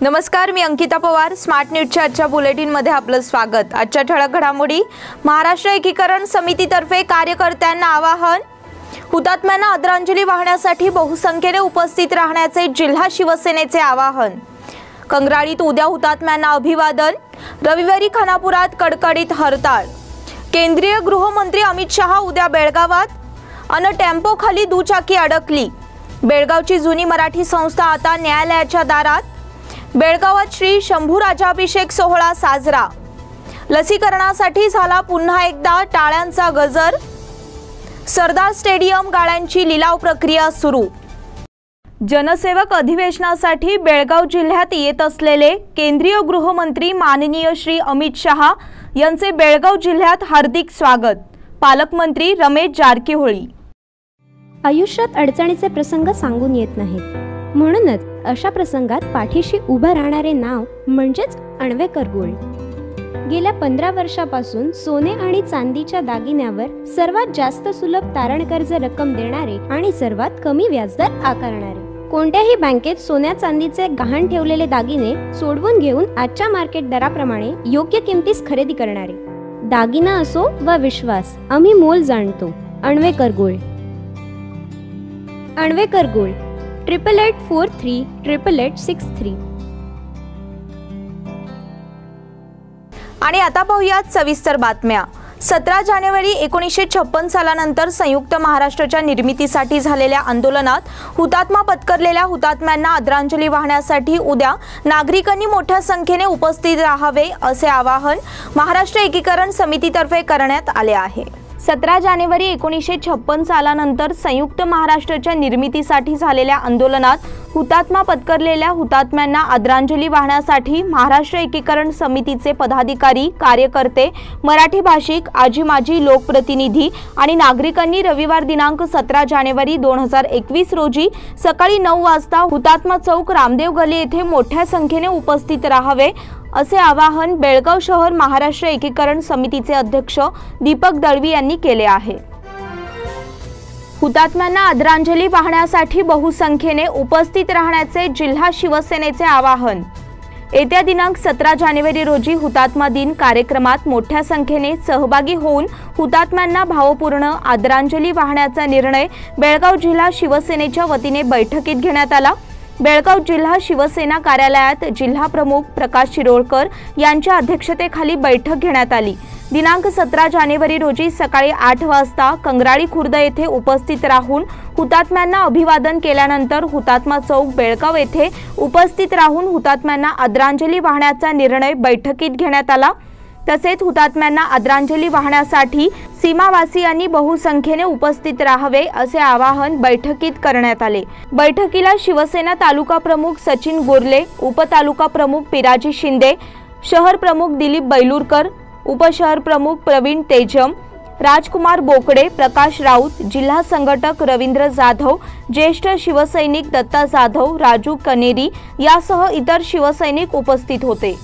नमस्कार, मी अंकिता पवार. स्मार्ट न्यूजच्या आजच्या बुलेटिनमध्ये आपलं स्वागत. आजच्या ठळक घडामोडी. महाराष्ट्र एकीकरण समितीतर्फे कार्यकर्त्यांना आवाहन. हुतात्म्यांना आदरांजली वाहण्यासाठी बहुसंख्येने उपस्थित राहण्याचे जिल्हा शिवसेनेचे आवाहन. कंगराळीत उद्या हुतात्म्यांना अभिवादन. रविवारी खानापुरात कडकडीत हरताळ. केंद्रीय गृहमंत्री अमित शहा उद्या बेळगावात. टेम्पो खाली दुचाकी अडकली. बेळगावची जुनी मराठी संस्था आता न्यायालयाच्या दारात. बेळगावात श्री शंभू राजाभिषेक सोहळा साजरा. लसीकरणासाठी झाला पुन्हा एकदा टाळ्यांचा गजर. सरदार स्टेडियम गाळ्यांची लिलाव प्रक्रिया सुरू. जनसेवक अधिवेशनासाठी बेळगाव जिल्ह्यात येत असलेले केंद्रीय गृहमंत्री माननीय श्री अमित शहा यांचे बेळगाव जिल्ह्यात हार्दिक स्वागत. पालकमंत्री रमेश जारकीहोळी. आयुष्यात अडचणीचे प्रसंग सांगून येत नाहीत, म्हणूनच अशा प्रसंगात पाठीशी उभं राहणारे नाव म्हणजेच अण्वेकर गोल्ड. गेल्या 15 वर्षापासून सोने आणि चांदीच्या दागिन्यावर सर्वात जास्त सुलभ तारण कर्ज रक्कम देणारे आणि सर्वात कमी व्याजदर आकारणारे. कोणत्याही बँकेत सोन्या चांदीचे गहाण ठेवलेले दागिने सोडवून घेऊन आजच्या मार्केट दराप्रमाणे योग्य किमतीस खरेदी करणारे. दागिना असो वा विश्वास, आम्ही मोल जाणतो. अण्वेकर गोल्ड. अण्वेकर गोल्ड 8843888863. आणि आता पाहूयात सविस्तर बातम्या. 17 जानेवारी 1956 सालानंतर संयुक्त महाराष्ट्राच्या निर्मितीसाठी झालेल्या आंदोलनात हुतात्मा पत्करलेल्या हुतात्म्यांना आदरांजली वाहण्यासाठी उद्या नागरिकांनी मोठ्या संख्येने उपस्थित राहावे असे आवाहन महाराष्ट्र एकीकरण समितीतर्फे करण्यात आले आहे. 17 जानेवारी 1956 सालानंतर संयुक्त महाराष्ट्राच्या निर्मितीसाठी झालेल्या आंदोलनात हुतात्मा पत्करलेल्या हुतात्म्यांना आदरांजली वाहण्यासाठी महाराष्ट्र एकीकरण समितीचे पदाधिकारी, कार्यकर्ते, मराठी भाषिक, आजी माजी लोकप्रतिनिधी आणि नागरिकांनी रविवार दिनांक 17 जानेवारी 2021 रोजी सकाळी 9 वाजता हुतात्मा चौक, रामदेव गली येथे मोठ्या संख्येने उपस्थित राहावे असे आवाहन बेळगाव शहर महाराष्ट्र एकीकरण समितीचे अध्यक्ष दीपक दळवी यांनी केले आहे. हुतात्म्यांना आदरांजली वाहण्यासाठी बहुसंख्येने उपस्थित राहण्याचे जिल्हा शिवसेनेचे आवाहन. येत्या दिनांक 17 जानेवारी रोजी हुतात्मा दिन कार्यक्रमात मोठ्या संख्येने सहभागी होऊन हुतात्म्यांना भावपूर्ण आदरांजली वाहण्याचा निर्णय बेळगाव जिल्हा शिवसेनेच्या वतीने बैठकीत घेण्यात आला. बेळगाव जिल्हा शिवसेना कार्यालयात जिल्हा प्रमुख प्रकाश शिरोळकर यांच्या अध्यक्षतेखाली बैठक घेण्यात आली. दिनांक 17 जानेवारी रोजी सकाळी 8 वाजता कंगराळी खुर्द येथे उपस्थित राहून हुतात्म्यांना अभिवादन केल्यानंतर हुतात्मा चौक बेळगाव येथे उपस्थित राहून हुतात्म्यांना आदरांजली वाहण्याचा निर्णय बैठकीत घेण्यात आला. तसेच हुतात्म्यांना आदरांजली वाहण्यासाठी सीमावासियांनी बहुसंख्येने उपस्थित राहावे असे आवाहन बैठकीत करण्यात आले. बैठकीला शिवसेना तालुका प्रमुख सचिन गोरले, उपतालुका प्रमुख पिराजी शिंदे, शहर प्रमुख दिलीप बैलूरकर, उपशहर प्रमुख प्रवीण तेजम, राजकुमार बोकडे, प्रकाश राऊत, जिल्हा संघटक रवींद्र जाधव, ज्येष्ठ शिवसैनिक दत्ता जाधव, राजू कनेरी यासह इतर शिवसैनिक उपस्थित होते.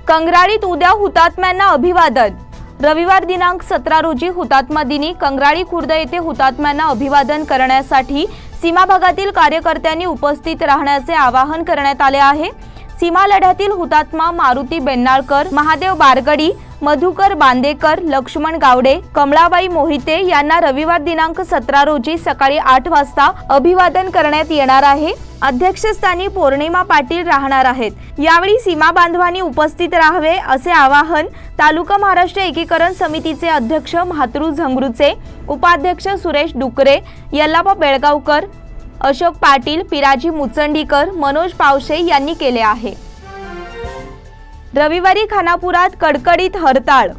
कंगराळीत उद्या हुतात्म्यांना अभिवादन. रविवार दिनांक 17 रोजी हुतात्मा दिनी कंगराळी खुर्द येथे हुतात्म्यांना अभिवादन करण्यासाठी सीमा भागातील कार्यकर्त्यांनी उपस्थित राहण्याचे आवाहन करण्यात आले आहे. सीमा लढ्यातील हुतात्मा मारुती बेन्नाळकर, महादेव बारगडी, मधुकर बांदेकर, लक्ष्मण गावडे, कमळाबाई मोहिते यांना रविवार दिनांक 17 रोजी सकाळी 8 वाजता अभिवादन करण्यात येणार आहे. अध्यक्षस्थानी पौर्णिमा पाटील राहणार आहेत. यावेळी सीमा बांधवांनी उपस्थित राहावे असे आवाहन तालुका महाराष्ट्र एकीकरण समितीचे अध्यक्ष म्हात्रू झंगरूचे, उपाध्यक्ष सुरेश डुकरे, यल्लापा बेळगावकर, अशोक पाटील, पिराजी मुचंडीकर, मनोज पावशे यांनी केले आहे. रविवारी खानापुरात कडकडीत हरताळ.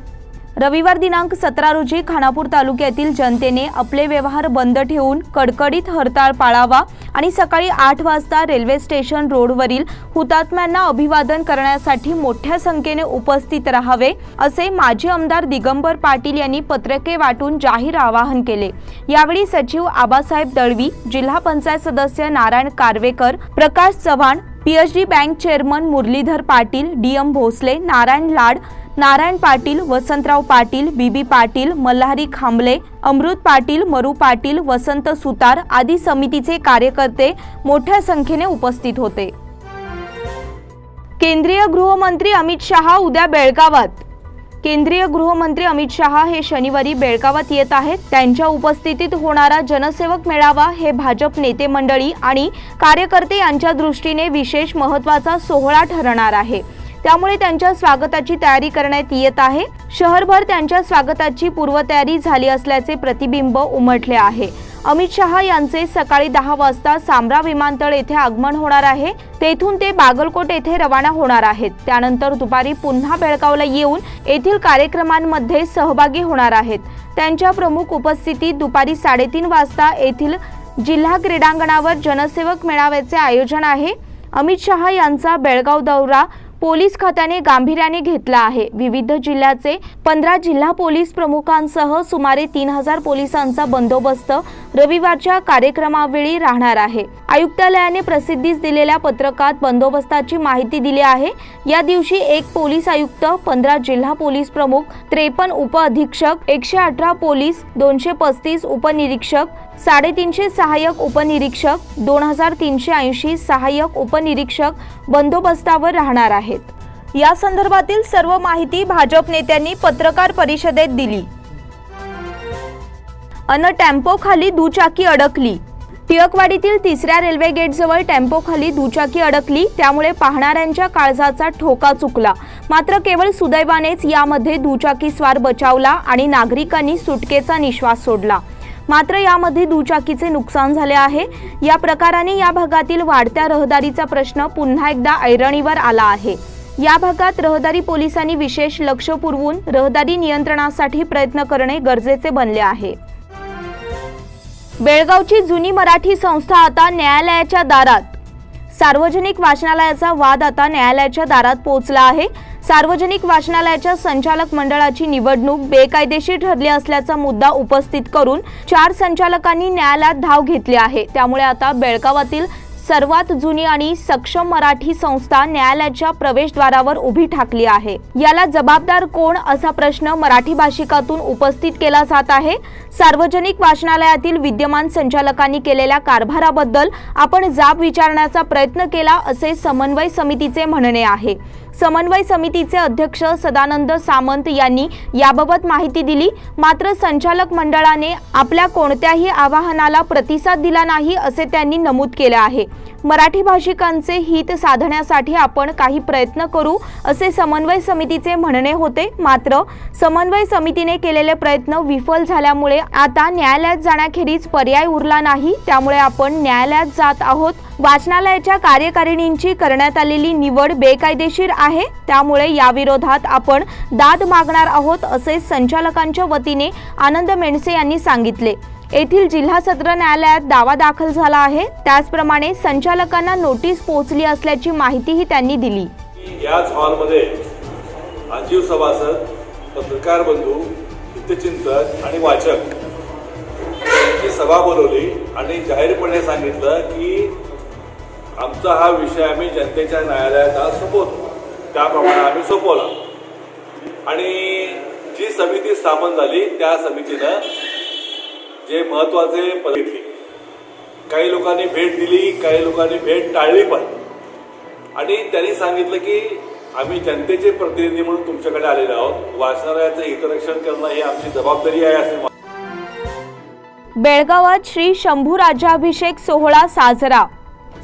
रविवार दिनांक 17 रोजी खानापूर तालुक्यातील जनतेने आपले व्यवहार बंद ठेवून कडकडीत हरताळ पाळावा आणि सकाळी 8 वाजता रेल्वे स्टेशन रोडवरील हुतात्म्यांना अभिवादन करण्यासाठी मोठ्या संख्येने उपस्थित राहावे असे माजी आमदार दिगंबर पाटील यांनी पत्रके वाटून जाहीर आवाहन केले. यावेळी सचिव आबासाहेब दळवी, जिल्हा पंचायत सदस्य Narayan Karvekar, Prakash Chavan, PHD bank chairman Muralidhar Patil, DM Bhosale, Narayan Lad, Narayan Patil, Vasantrao Patil, BB Patil, Malhari Khamble, Amrut Patil, Maru Patil, वसंत सुतार आदी समितीचे कार्यकर्ते मोठ्या संख्येने उपस्थित होते. केंद्रीय गृहमंत्री अमित शहा उद्या बेळगावात। केंद्रीय गृहमंत्री अमित शहा हे शनिवारी बेळगावात येत आहेत। त्यांच्या उपस्थितीत होणारा जनसेवक मेळावा हे भाजप नेते मंडळी आणि कार्यकर्ते यांच्या दृष्टीने विशेष महत्त्वाचा सोहळा ठरणार आहे। त्यामुळे त्यांच्या स्वागताची तयारी करण्यात येत आहे। शहरभर त्यांच्या स्वागताची पूर्वतयारी झाली असल्याचे प्रतिबिंब उमटले आहे। अमित शहा यांचे सकाळी 10 वाजता सांब्रा विमानतळ येथे आगमन होणार आहे। तेथून ते बागलकोट येथे रवाना होणार आहेत। त्यानंतर दुपारी पुन्हा बेळगावला येऊन येथील कार्यक्रमांमध्ये सहभागी होणार आहेत। त्यांच्या प्रमुख उपस्थितीत दुपारी 3:30 वाजता येथील जिल्हा क्रीडांगणावर जनसेवक मेळाव्याचे आयोजन आहे। अमित शहा यांचा बेळगाव दौरा पोलीस खात्याने गांभीर्याने घेतला आहे। विविध जिल्ह्याचे 15 जिल्हा पोलीस प्रमुखांसह सुमारे 3000 पोलिसांचा बंदोबस्त रविवारच्या कार्यक्रमावेळी राहणार आहे। आयुक्तालयाने प्रसिद्धीस दिलेल्या पत्रकात बंदोबस्ताची माहिती दिली आहे। या दिवशी 1 पोलीस आयुक्त, 15 जिल्हा पोलीस प्रमुख, 53 उप अधीक्षक, 118 पोलीस, 235 उपनिरीक्षक, 350 सहाय्यक उपनिरीक्षक, 2380 सहाय्यक उपनिरीक्षक बंदोबस्तावर राहणार आहेत। या संदर्भातील सर्व माहिती भाजप नेत्यांनी पत्रकार परिषदेत दिली। टेम्पो खाली दुचाकी अडकली। टिळकवाडीतील 3ऱ्या रेल्वे गेटजवळ टेम्पो खाली दुचाकी अडकली। त्यामुळे पाहणाऱ्यांच्या काळजाचा ठोका चुकला। मात्र केवळ सुदैवानेच यामध्ये दुचाकी स्वार बचावला आणि नागरिकांनी सुटकेचा निश्वास सोडला। मात्र यामध्ये दुचाकीचे नुकसान झाले आहे। या प्रकाराने या भागातील वाढत्या रहदारीचा प्रश्न पुन्हा एकदा ऐरणीवर आला आहे। या भागात रहदारी पोलिसांनी विशेष लक्ष पुरवून रहदारी नियंत्रणासाठी प्रयत्न करणे गरजेचे बनले आहे। बेळगावची जुनी मराठी संस्था आता न्यायालयाच्या दारात। सार्वजनिक वाचनालयाचा वाद आता न्यायालयाच्या दारात पोहोचला आहे। सार्वजनिक वाचनालयाच्या संचालक मंडळाची निवडणूक बेकायदेशीर ठरली असल्याचा मुद्दा उपस्थित करून 4 संचालकांनी न्यायालयात धाव घेतली आहे। त्यामुळे आता बेळगावातील सर्वात जुनी आणि सक्षम मराठी संस्था न्यायालयाच्या प्रवेशद्वारावर उभी ठाकली आहे। याला जबाबदार कोण असा प्रश्न मराठी भाषिकातून उपस्थित केला जात आहे। सार्वजनिक वाचनालयातील विद्यमान संचालकांनी केलेल्या कारभाराबद्दल आपण जाब विचारण्याचा प्रयत्न केला असे समन्वय समितीचे म्हणणे आहे। समन्वय समितीचे अध्यक्ष सदानंद सामंत यांनी याबाबत माहिती दिली। मात्र संचालक मंडळाने आपल्या कोणत्याही आवाहनाला प्रतिसाद दिला नाही असे त्यांनी नमूद केले आहे। मराठी भाषिकांचे हित साधण्यासाठी आपण काही प्रयत्न करू असे समन्वय समितीचे म्हणणे होते। मात्र समन्वय समितीने केलेले प्रयत्न विफल झाल्यामुळे आता न्यायालयात जाण्याखेरीज पर्याय उरला नाही। त्यामुळे आपण न्यायालयात जात आहोत। वाचनालयाच्या कार्यकारिणींची करण्यात आलेली निवड बेकायदेशीर आहे। त्यामुळे याविरोधात आपण दाद मागणार आहोत असे संचालकांच्या वतीने आनंद मेंडसे यांनी सांगितले। येथील जिल्हा सत्र न्यायालयात दावा दाखल झाला आहे। त्याचप्रमाणे संचालकांना नोटीस पोहोचली असल्याची माहितीही त्यांनी दिली। याच हॉलमध्ये आजीव सभासद, पत्रकार बंधू, हितचिंतक आणि वाचक यांची सभा बोलवली आणि जाहीरपणे सांगितलं की आमचा हा विषय आम्ही जनतेच्या न्यायालयात आज सोपवतो। त्याप्रमाणे आम्ही सोपवला आणि जी समिती स्थापन झाली त्या समितीनं जे महत्त्वाचे पद घेतली। काही लोकांनी भेट दिली, काही लोकांनी भेट टाळली पण, आणि त्यांनी सांगितलं की आम्ही जनतेचे प्रतिनिधी म्हणून तुमच्याकडे आलेले आहोत। वाचनालयाचं हितरक्षण करणं ही आमची जबाबदारी आहे असे। बेळगावात श्री शंभू राज्याभिषेक सोहळा साजरा।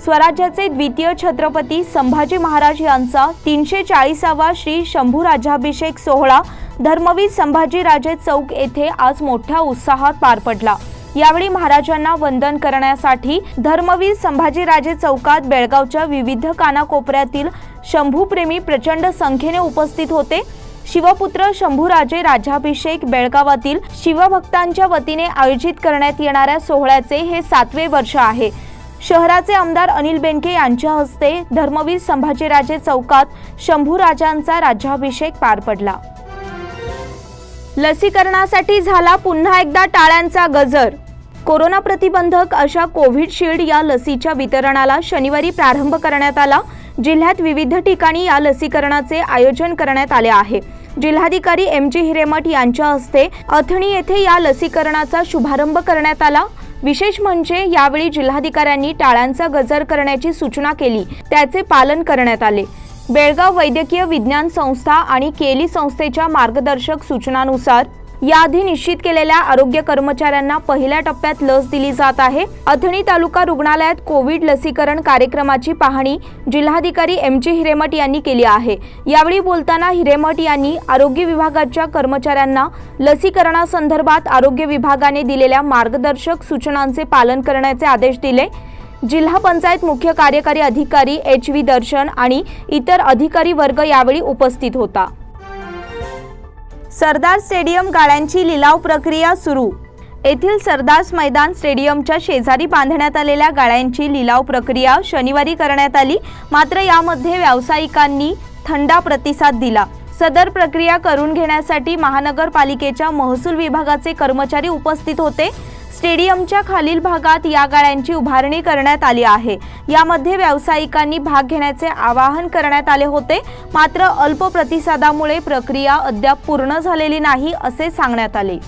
स्वराज्याचे द्वितीय छत्रपती संभाजी महाराज यांचा 340वा श्री शंभू राज्याभिषेक सोहळा धर्मवीर संभाजीराजे चौक येथे आज मोठ्या उत्साहात पार पडला। यावेळी महाराजांना वंदन करण्यासाठी धर्मवीर संभाजीराजे चौकात बेळगावच्या विविध कानाकोपऱ्यातील शंभूप्रेमी प्रचंड संख्येने उपस्थित होते। शिवपुत्र शंभूराजे राज्याभिषेक बेळगावातील शिवभक्तांच्या वतीने आयोजित करण्यात येणाऱ्या सोहळ्याचे हे 7वे वर्ष आहे। शहराचे आमदार अनिल बेनके यांच्या हस्ते धर्मवीर संभाजीराजे चौकात शंभूराजांचा राज्याभिषेक पार पडला। लसीकरणासाठी झाला पुन्हा एकदा टाळ्यांचा गजर। कोरोना प्रतिबंधक अशा कोविशिल्ड या लसीच्या वितरणाला शनिवारी प्रारंभ करण्यात आला। जिल्ह्यात विविध ठिकाणी या लसीकरणाचे आयोजन करण्यात आले आहे। जिल्हाधिकारी MG हिरेमठ यांच्या हस्ते अथणी येथे या लसीकरणाचा शुभारंभ करण्यात आला। विशेष म्हणजे यावेळी जिल्हाधिकाऱ्यांनी टाळ्यांचा गजर करण्याची सूचना केली, त्याचे पालन करण्यात आले। बेळगाव वैद्यकीय विज्ञान संस्था आणि केली संस्थेच्या मार्गदर्शक सूचनानुसार याआधी निश्चित केलेल्या आरोग्य कर्मचाऱ्यांना पहिल्या टप्प्यात लस दिली जात आहे। अथणी तालुका रुग्णालयात कोविड लसीकरण कार्यक्रमाची पाहणी जिल्हाधिकारी एम.जी. हिरेमठ यांनी केली आहे। यावेळी बोलताना हिरेमठ यांनी आरोग्य विभागाच्या कर्मचाऱ्यांना लसीकरणासंदर्भात आरोग्य विभागाने दिलेल्या मार्गदर्शक सूचनांचे पालन करण्याचे आदेश दिले। जिल्हा पंचायत मुख्य कार्यकारी अधिकारी एच.व्ही. दर्शन आणि इतर अधिकारी वर्ग यावेळी उपस्थित होता। सरदार स्टेडियम गाळ्यांची लिलाव प्रक्रिया सुरू। येथील सरदार मैदान स्टेडियमच्या शेजारी बांधण्यात आलेल्या गाळ्यांची लिलाव प्रक्रिया शनिवारी करण्यात आली। मात्र यामध्ये व्यावसायिकांनी थंडा प्रतिसाद दिला। सदर प्रक्रिया करून घेण्यासाठी महानगरपालिकेच्या महसूल विभागाचे कर्मचारी उपस्थित होते। स्टेडियमच्या खालील भागात या गाळ्यांची उभारणी करण्यात आली आहे। यामध्ये व्यावसायिकांनी भाग घेण्याचे आवाहन करण्यात आले होते, मात्र अल्प प्रतिसादामुळे प्रक्रिया अद्याप पूर्ण झालेली नाही असे सांगण्यात आले।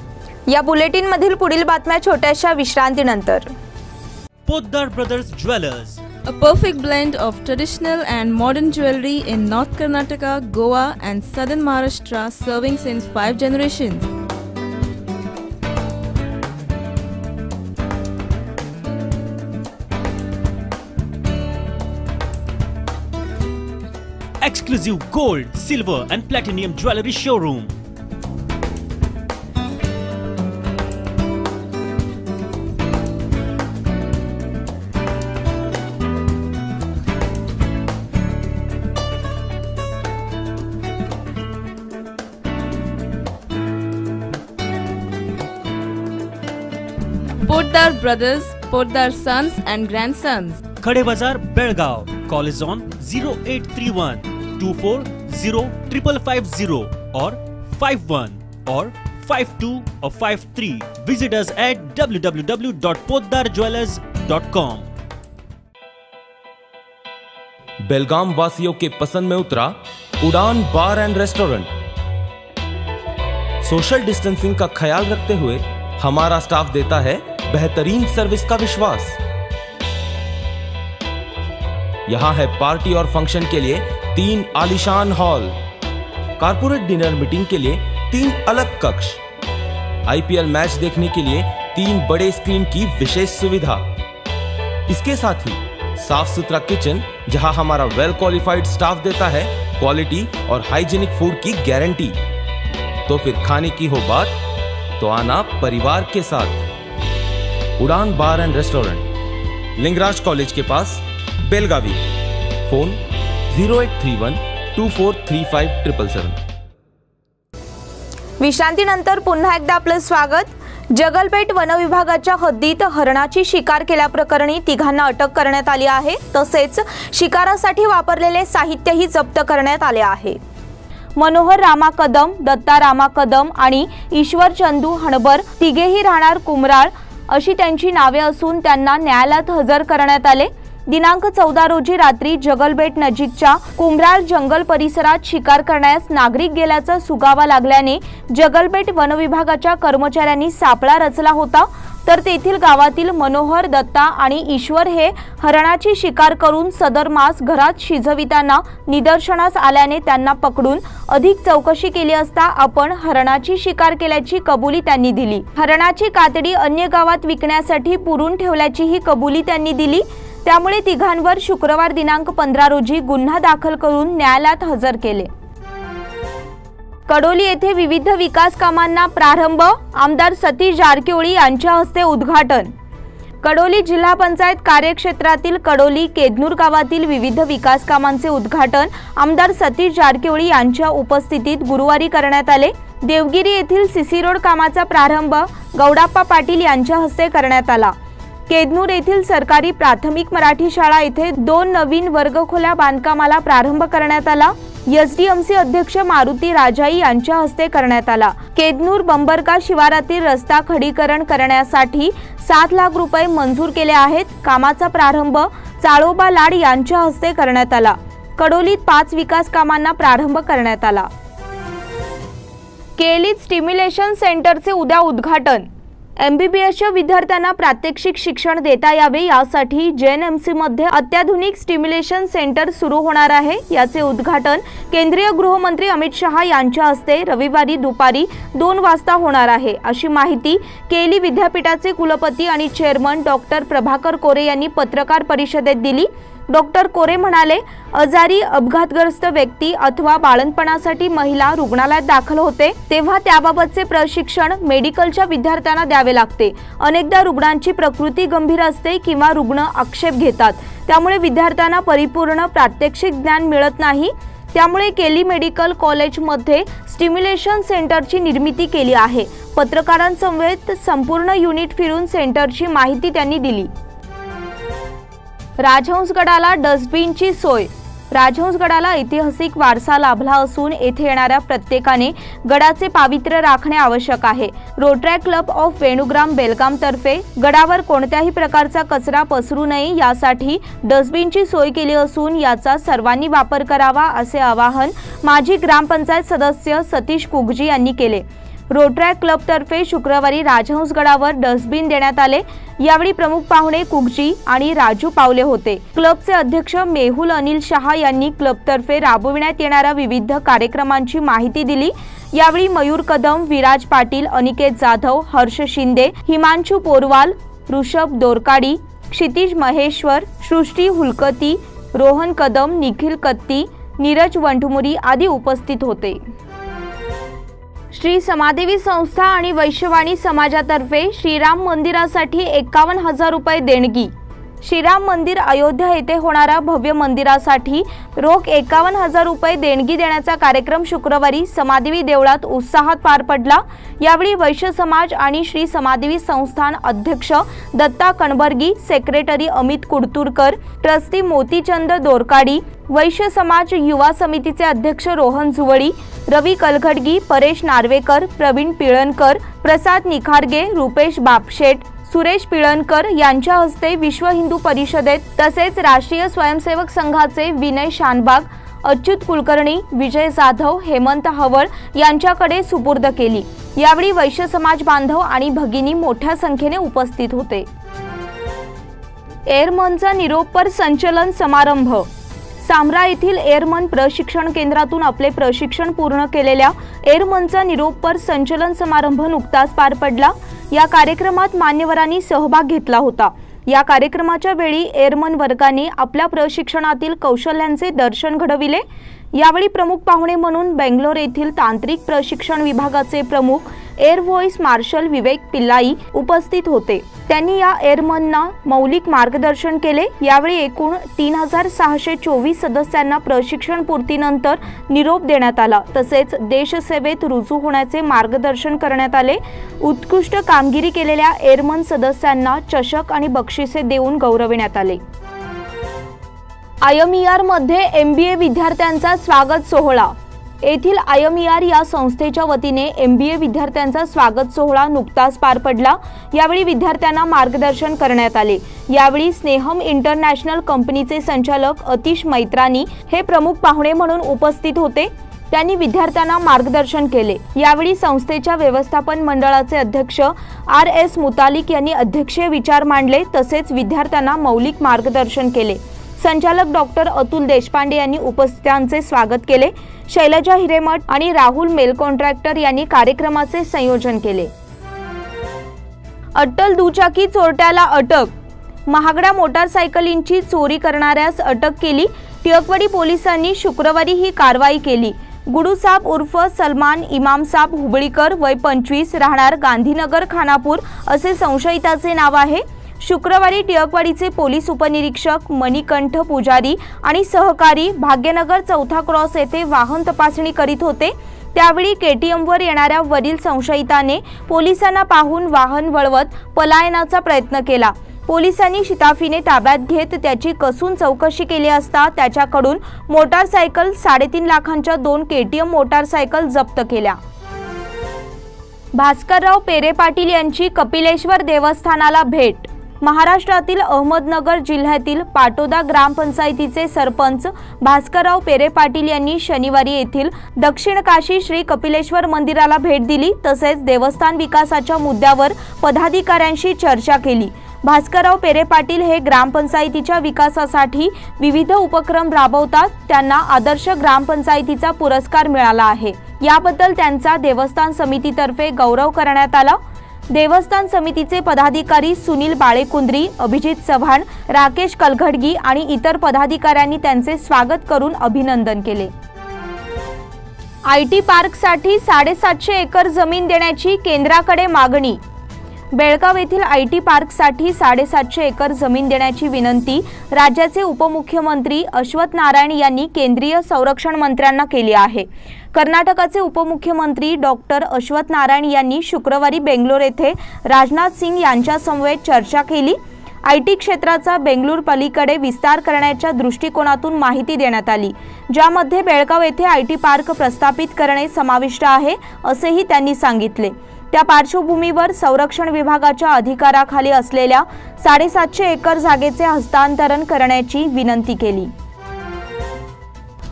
या बुलेटिन मधील पुढील बातम्या छोट्याशा विश्रांतीनंतर। Poddar brothers jewellers, a perfect blend of traditional and modern jewelry in North Karnataka, Goa and Southern Maharashtra, serving since 5 generations. exclusive gold, silver and platinum jewelry showroom. Poddar Brothers, Poddar Sons and Grandsons. Khade Bazar, Belgaum. Call is on 0831 240 or 51 or 52 or 53. Visit us at www.poddarjewelers.com. बेलगाम वासियों के पसंद में उतरा उड़ान बार end restaurant. Social distancing का ख्याल रखते हुए हमारा स्टाफ देता है बेहतरीन सर्विस का विश्वास। यहां है पार्टी और फंक्शन के लिए 3 आलीशान हॉल, कारपोरेट डिनर मीटिंग के लिए 3 अलग कक्ष, आईपीएल मैच देखने के लिए 3 बड़े स्क्रीन की विशेष सुविधा। इसके साथ ही साफ सुथरा किचन जहां हमारा वेल क्वालिफाइड स्टाफ देता है क्वालिटी और हाइजीनिक फूड की गारंटी। तो फिर खाने की हो बात तो आना परिवार के साथ। उड़ान बार एंड रेस्टोरेंट, लिंगराज कॉलेज के पास, बेलगावी। फोन 0831 2435 विश्रांतीनंतर पुन्हा एकदा आपलं स्वागत। जगलबेट वनविभागाच्या हद्दीत हरणाची शिकार केल्याप्रकरणी तिघांना अटक करण्यात आली आहे। तसेच शिकारासाठी वापरलेले साहित्यही जप्त करण्यात आले आहे। मनोहर रामा कदम, दत्ता रामा कदम आणि ईश्वर चंदू हणबर तिघेही राहणार कुमराळ अशी त्यांची नावे असून त्यांना न्यायालयात हजर करण्यात आले। दिनांक 14 रोजी रात्री जगलबेट नजीकच्या कुमराळ जंगल परिसरात शिकार करण्यास नागरिक गेल्याचा सुगावा लागल्याने जगलबेट वनविभागाच्या कर्मचाऱ्यांनी सापळा रचला होता। तर तेथील गावातील मनोहर, दत्ता आणि ईश्वर हे हरणाची शिकार करून सदर मांस घरात शिजविताना निदर्शनास आल्याने त्यांना पकडून अधिक चौकशी केली असता आपण हरणाची शिकार केल्याची कबुली त्यांनी दिली। हरणाची कातडी अन्य गावात विकण्यासाठी पुरून ठेवल्याची ही कबुली त्यांनी दिली। त्यामुळे तिघांवर शुक्रवार दिनांक 15 रोजी गुन्हा दाखल करून न्यायालयात हजर केले। कडोली येथे विविध विकास कामांना प्रारंभ, आमदार सतीश जारकिहोळी यांच्या हस्ते उद्घाटन। कडोली जिल्हा पंचायत कार्यक्षेत्रातील कडोली केदनूर गावातील विविध विकास कामांचे उद्घाटन आमदार सतीश जारकिहोळी यांच्या उपस्थितीत गुरुवारी करण्यात आले। देवगिरी येथील सीसी रोड कामाचा प्रारंभ गौडाप्पा पाटील यांच्या हस्ते करण्यात आला। केदनूर येथील सरकारी प्राथमिक मराठी शाळा येथे 2 नवीन वर्गखोल्या बांधकामाला प्रारंभ करण्यात आला। एसडीएमसी अध्यक्ष मारुती राजाई यांच्या हस्ते करण्यात आला। केदनूर बंबरका शिवारातील रस्ता खडीकरण करण्यासाठी 7 लाख रुपये मंजूर केले आहेत। कामाचा प्रारंभ चाळोबा लाड यांच्या हस्ते करण्यात आला। कडोलीत 5 विकास कामांना प्रारंभ करण्यात आला। केलीत स्टिम्युलेशन सेंटरचे उद्या उद्घाटन। MBBSच्या विद्यार्थ्यांना प्रात्यक्षिक शिक्षण देता यावे यासाठी JNMC मध्ये अत्याधुनिक स्टिम्युलेशन सेंटर सुरू होणार आहे। याचे उद्घाटन केंद्रीय गृहमंत्री अमित शहा यांच्या हस्ते रविवारी दुपारी 2 वाजता होणार आहे, अशी माहिती केली विद्यापीठाचे कुलपती आणि चेअरमन डॉक्टर प्रभाकर कोरे यांनी पत्रकार परिषदेत दिली। डॉक्टर कोरे म्हणाले, आजारी अपघातग्रस्त व्यक्ती अथवा बाळंतपणासाठी महिला रुग्णालयात दाखल होते तेव्हा त्याबाबतचे प्रशिक्षण मेडिकलच्या विद्यार्थ्यांना द्यावे लागते। अनेकदा रुग्णांची प्रकृती गंभीर असते किंवा रुग्ण आक्षेप घेतात, त्यामुळे विद्यार्थ्यांना परिपूर्ण प्रात्यक्षिक ज्ञान मिळत नाही। त्यामुळे केली मेडिकल कॉलेजमध्ये स्टिम्युलेशन सेंटरची निर्मिती केली आहे। पत्रकारांसमवेत संपूर्ण युनिट फिरून सेंटरची माहिती त्यांनी दिली। राजहंसगडाला डस्टबिनची सोय। राजहंसगडाला ऐतिहासिक वारसा लाभला असून येथे येणाऱ्या प्रत्येकाने गडाचे पावित्र्य राखणे आवश्यक आहे। रोटरी क्लब ऑफ वेणुग्राम बेलगाम तर्फे गडावर कोणत्याही प्रकारचा कचरा पसरू नये यासाठी डस्टबिनची सोय केली असून याचा सर्वांनी वापर करावा असे आवाहन माजी ग्रामपंचायत सदस्य सतीश कुगजी यांनी केले। रोटरी क्लब तर्फे शुक्रवारी राजहंसगडावर डस्टबिन देण्यात आले। यावेळी प्रमुख पाहुणे कुगजी आणि राजू पावले होते। क्लबचे अध्यक्ष मेहुल अनिल शहा यांनी क्लबतर्फे राबविण्यात येणाऱ्या विविध कार्यक्रमांची माहिती दिली। यावेळी मयूर कदम, विराज पाटील, अनिकेत जाधव, हर्ष शिंदे, हिमांशु पोरवाल, ऋषभ दोरकाडी, क्षितिज महेश्वर, सृष्टी हुलकती, रोहन कदम, निखिल कत्ती, नीरज वंठमुरी आदी उपस्थित होते। श्री समादेवी संस्था आणि वैश्यवाणी समाजातर्फे श्रीराम मंदिरासाठी 51,000 रुपये देणगी। श्रीराम मंदिर अयोध्या येथे होणाऱ्या भव्य मंदिरासाठी रोख 51,000 रुपये देणगी देण्याचा कार्यक्रम शुक्रवारी समादेवी देवळात उत्साहात पार पडला। यावेळी वैश्य समाज आणि श्री समादेवी संस्थान अध्यक्ष दत्ता कणबर्गी, सेक्रेटरी अमित कुडतुरकर, ट्रस्टी मोतीचंद दोरकाडी, वैश्य समाज युवा समितीचे अध्यक्ष रोहन जुवळी, रवी कलघडगी, परेश नार्वेकर, प्रवीण पिळणकर, प्रसाद निखारगे, रुपेश बापशेट, सुरेश पिळणकर यांच्या हस्ते विश्व हिंदू परिषदेत तसेच राष्ट्रीय स्वयंसेवक संघाचे विनय शानबाग, अच्युत कुलकर्णी, विजय जाधव, हेमंत हवळ यांच्याकडे सुपूर्द केली। यावेळी वैश्य समाज बांधव आणि भगिनी मोठ्या संख्येने उपस्थित होते। एअरमनचा निरोपर संचलन समारंभ। सामरा येथील एअरमन प्रशिक्षण केंद्रातून आपले प्रशिक्षण पूर्ण केलेल्या एअरमनचा निरोपर संचलन समारंभ नुकताच पार पडला। या कार्यक्रमात मान्यवरांनी सहभाग घेतला होता। या कार्यक्रमाच्या वेळी एअरमन वर्गाने आपल्या प्रशिक्षणातील कौशल्यांचे दर्शन घडविले। यावेळी प्रमुख पाहुणे म्हणून बेंगलोर येथील तांत्रिक प्रशिक्षण विभागाचे प्रमुख एअर व्हाइस मार्शल विवेक पिल्लाई उपस्थित होते। त्यांनी या एअरमनना मौलिक मार्गदर्शन केले। यावेळी एकूण 3624 सदस्यांना प्रशिक्षण पूर्तीनंतर निरोप देण्यात आला, तसेच देशसेवेत रुजू होण्याचे मार्गदर्शन करण्यात आले। उत्कृष्ट कामगिरी केलेल्या एअरमन सदस्यांना चषक आणि बक्षिसे देऊन गौरविण्यात आले। IMER मध्ये MBA विद्यार्थ्यांचा स्वागत सोहळा। येथील IMER या संस्थेच्या वतीने MBA विद्यार्थ्यांचा स्वागत सोहळा नुकताच पार पडला। यावेळी विद्यार्थ्यांना मार्गदर्शन करण्यात आले। यावेळी स्नेहम इंटरनॅशनल कंपनीचे संचालक अतिश मैत्रानी हे प्रमुख पाहुणे म्हणून उपस्थित होते। त्यांनी विद्यार्थ्यांना मार्गदर्शन केले। यावेळी संस्थेच्या व्यवस्थापन मंडळाचे अध्यक्ष RS मुतालिक यांनी अध्यक्षीय विचार मांडले, तसेच विद्यार्थ्यांना मौलिक मार्गदर्शन केले। संचालक डॉक्टर अतुल देशपांडे यांनी उपस्थितांचे स्वागत केले। शैलजा हिरेमठ आणि राहुल मेल कॉन्ट्रॅक्टर यांनी कार्यक्रमाचे संयोजन केले। अट्टल दुचाकी चोरट्याला अटक। महागड्या मोटारसायकलींची चोरी करणाऱ्यास अटक केली। टिळकवाडी पोलिसांनी शुक्रवारी ही कारवाई केली। गुडूसाब उर्फ सलमान इमामसाब हुबळीकर, वय 25, राहणार गांधीनगर खानापूर असे संशयिताचे नाव आहे। शुक्रवारी टिळकवाडीचे पोलीस उपनिरीक्षक मणिकंठ पुजारी आणि सहकारी भाग्यनगर चौथा क्रॉस येथे वाहन तपासणी करीत होते। त्यावेळी KTMवर येणाऱ्या वरील संशयिताने पोलिसांना पाहून वाहन वळवत पलायनाचा प्रयत्न केला। पोलिसांनी शिताफीने ताब्यात घेत त्याची कसून चौकशी केली असता त्याच्याकडून मोटारसायकल 3.5 लाखांच्या 2 KTM मोटारसायकल जप्त केल्या। भास्करराव पेरे पाटील यांची कपिलेश्वर देवस्थानाला भेट। महाराष्ट्रातील अहमदनगर जिल्ह्यातील पाटोदा ग्रामपंचायतीचे सरपंच भास्करराव पेरे पाटील यांनी शनिवारी येथील दक्षिण काशी श्री कपिलेश्वर मंदिराला भेट दिली। तसेच देवस्थान विकासाच्या मुद्द्यावर पदाधिकाऱ्यांशी चर्चा केली। भास्करराव पेरे पाटील हे ग्रामपंचायतीच्या विकासासाठी विविध उपक्रम राबवतात। त्यांना आदर्श ग्रामपंचायतीचा पुरस्कार मिळाला आहे। याबद्दल त्यांचा देवस्थान समितीतर्फे गौरव करण्यात आला। देवस्थान समितीचे पदाधिकारी सुनील बाळेकुंद्री, अभिजित चव्हाण, राकेश कलघडगी आणि इतर पदाधिकाऱ्यांनी त्यांचे स्वागत करून अभिनंदन केले। आयटी पार्कसाठी 750 एकर जमीन देण्याची केंद्राकडे मागणी। बेळगाव येथील आयटी पार्कसाठी 750 एकर जमीन देण्याची विनंती राज्याचे उपमुख्यमंत्री अश्वथ नारायण यांनी केंद्रीय संरक्षण मंत्र्यांना केली आहे। कर्नाटकाचे उपमुख्यमंत्री डॉक्टर अश्वथ नारायण यांनी शुक्रवारी बेंगलोर येथे राजनाथ सिंग यांच्या समवेत चर्चा केली। आयटी क्षेत्राचा बेंगळूर पलीकडे विस्तार करण्याच्या दृष्टिकोनातून माहिती देण्यात आली, ज्यामध्ये बेळगाव येथे आयटी पार्क प्रस्थापित करणे समाविष्ट आहे असेही त्यांनी सांगितले। त्या पार्श्वभूमीवर संरक्षण विभागाच्या अधिकाराखाली असलेल्या 750 एकर जागेचे हस्तांतरण करण्याची विनंती केली।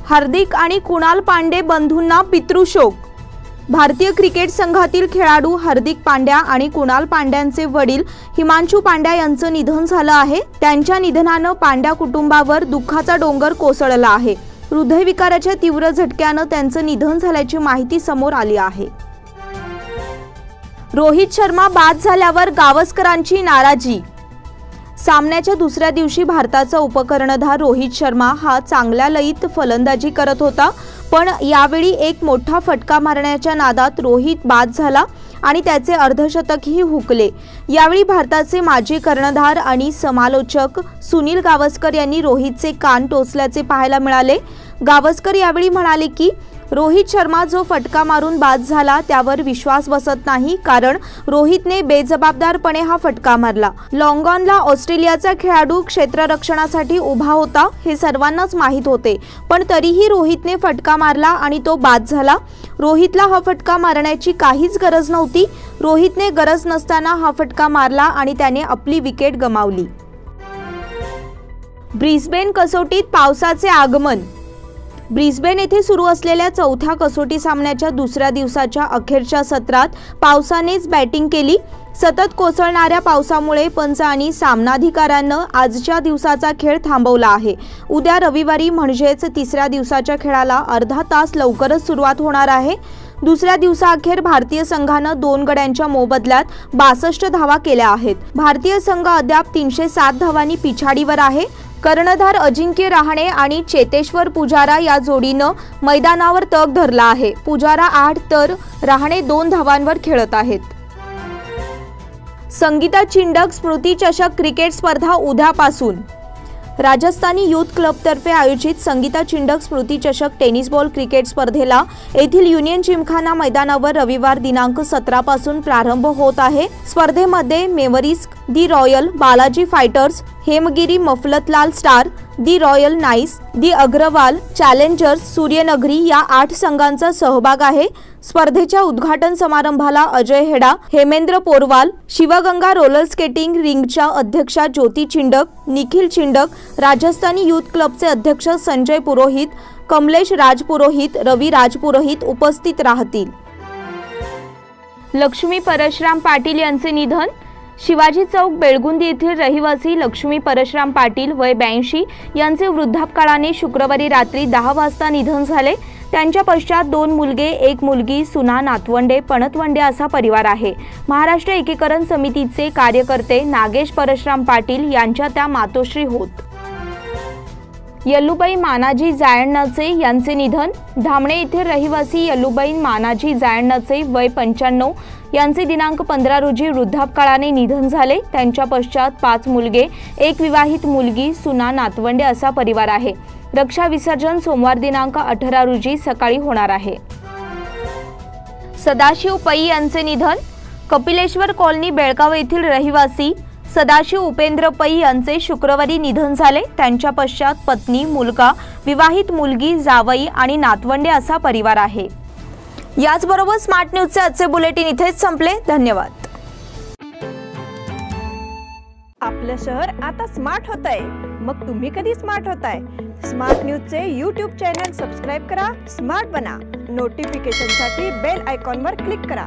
हार्दिक आणि कुणाल पांडे बंधूंना पितृशोक। भारतीय क्रिकेट संघातील खेळाडू हार्दिक पांड्या आणि कुणाल पांड्यांचे वडील हिमांशू पांड्या यांचं निधन झालं आहे। त्यांच्या निधनानं पांड्या कुटुंबावर दुःखाचा डोंगर कोसळला आहे। हृदयविकाराच्या तीव्र झटक्यानं त्यांचं निधन झाल्याची माहिती समोर आली आहे। रोहित शर्मा बाद झाल्यावर गावस्करांची नाराजी। सामन्याच्या दुसऱ्या दिवशी भारताचा उपकर्णधार रोहित शर्मा हा चांगल्या लयीत फलंदाजी करत होता, पण यावेळी एक मोठा फटका मारण्याच्या नादात रोहित बाद झाला आणि त्याचे अर्धशतकही हुकले। यावेळी भारताचे माजी कर्णधार आणि समालोचक सुनील गावस्कर यांनी रोहितचे कान टोचल्याचे पाहायला मिळाले। गावस्कर यावेळी म्हणाले की रोहित शर्मा जो फटका मारून बाद झाला त्यावर विश्वास बसत नाही, कारण रोहितने बेजबाबदारपणे हा फटका मारला। लॉंगॉनला ऑस्ट्रेलियाचा खेळाडू क्षेत्ररक्षणासाठी उभा होता हे सर्वांनाच माहीत होते, पण तरीही रोहितने फटका मारला आणि तो बाद झाला। रोहितला हा फटका मारण्याची काहीच गरज नव्हती। रोहितने गरज नसताना हा फटका मारला आणि त्याने आपली विकेट गमावली। ब्रिस्बेन कसोटीत पावसाचे आगमन। ब्रिस्बेन येथे सुरू असलेल्या चौथ्या कसोटी सामन्याच्या दुसऱ्या दिवसाच्या अखेरच्या सत्रात पावसानेच बॅटिंग केली। सतत कोसळणाऱ्या पावसामुळे पंच आणि सामनाधिकाऱ्यांनी आजच्या दिवसाचा खेळ थांबवला आहे। उद्या रविवारी म्हणजेच तिसऱ्या दिवसाच्या खेळाला अर्धा तास लवकरच सुरुवात होणार आहे। दुसऱ्या दिवसाअखेर भारतीय संघानं 2 गड्यांच्या मोबदल्यात 62 धावा केल्या आहेत। भारतीय संघ अद्याप 307 धावांनी पिछाडीवर आहे। कर्णधार अजिंक्य रहाणे आणि चेतेश्वर पुजारा या जोडीनं मैदानावर तग धरला आहे। पुजारा 8 तर रहाणे 2 धावांवर खेळत आहेत। संगीता चिंडक स्मृती चषक क्रिकेट स्पर्धा उद्यापासून। राजस्थानी यूथ क्लबतर्फे आयोजित संगीता चिंडक स्मृती चषक टेनिस बॉल क्रिकेट स्पर्धेला येथील युनियन जिमखाना मैदानावर रविवार दिनांक 17 पासून प्रारंभ होत आहे। स्पर्धेमध्ये mavericks, the royal, Balaji fighters, Hemgiri Mafatlal star, the royal nice, the Agarwal challengers, Suryanagari या 8 संघांचा सहभाग आहे। स्पर्धेच्या उद्घाटन समारंभाला अजय हेडा, हेमेंद्र पोरवाल, शिवगंगा रोलर स्केटिंग रिंगच्या अध्यक्षा ज्योती चिंडक, निखिल चिंडक, राजस्थानी यूथ क्लबचे अध्यक्ष संजय पुरोहित, कमलेश राजपुरोहित, रवी राजपुरोहित उपस्थित राहतील। लक्ष्मी परशुराम पाटील यांचे निधन। शिवाजी चौक बेळगुंदी येथील रहिवासी लक्ष्मी परशुराम पाटील वय 82 यांचे वृद्धापकाळाने शुक्रवारी रात्री 10 वाजता निधन झाले। त्यांच्या पश्चात 2 मुलगे, 1 मुलगी, सुना, नातवंडे, पणतवंडे असा परिवार आहे। महाराष्ट्र एकीकरण समितीचे कार्यकर्ते नागेश परशुराम पाटील यांच्या त्या मातोश्री होत। यल्लूबाई मानाजी जायण्णाचे यांचे निधन। धामणे येथील रहिवासी यल्लूबाई मानाजी जायण्णाचे वय 95 यांचे दिनांक 15 रोजी वृद्धापकाळाने निधन झाले। त्यांच्या पश्चात 5 मुलगे, 1 विवाहित मुलगी, सुना, नातवंडे असा परिवार आहे। रक्षा विसर्जन सोमवार दिनांक 18 रोजी सकाळी होणार आहे। सदाशिव पै यांचे निधन। कपिलेश्वर कॉलनी बेळगाव येथील रहिवासी सदाशिव उपेंद्र पै यांचे शुक्रवारी निधन झाले। त्यांच्या पश्चात पत्नी, मुलगा, विवाहित मुलगी, जावई आणि नातवंडे असा परिवार आहे। याचबरोबर स्मार्ट न्यूजचे आजचे बुलेटिन इथेच संपले। धन्यवाद। आपलं शहर आता स्मार्ट होतंय. मग तुम्ही कधी स्मार्ट होताय? स्मार्ट न्यूजचे यूट्यूब चॅनल सबस्क्राईब करा, स्मार्ट बना. नोटिफिकेशनसाठी बेल आयकॉनवर क्लिक करा.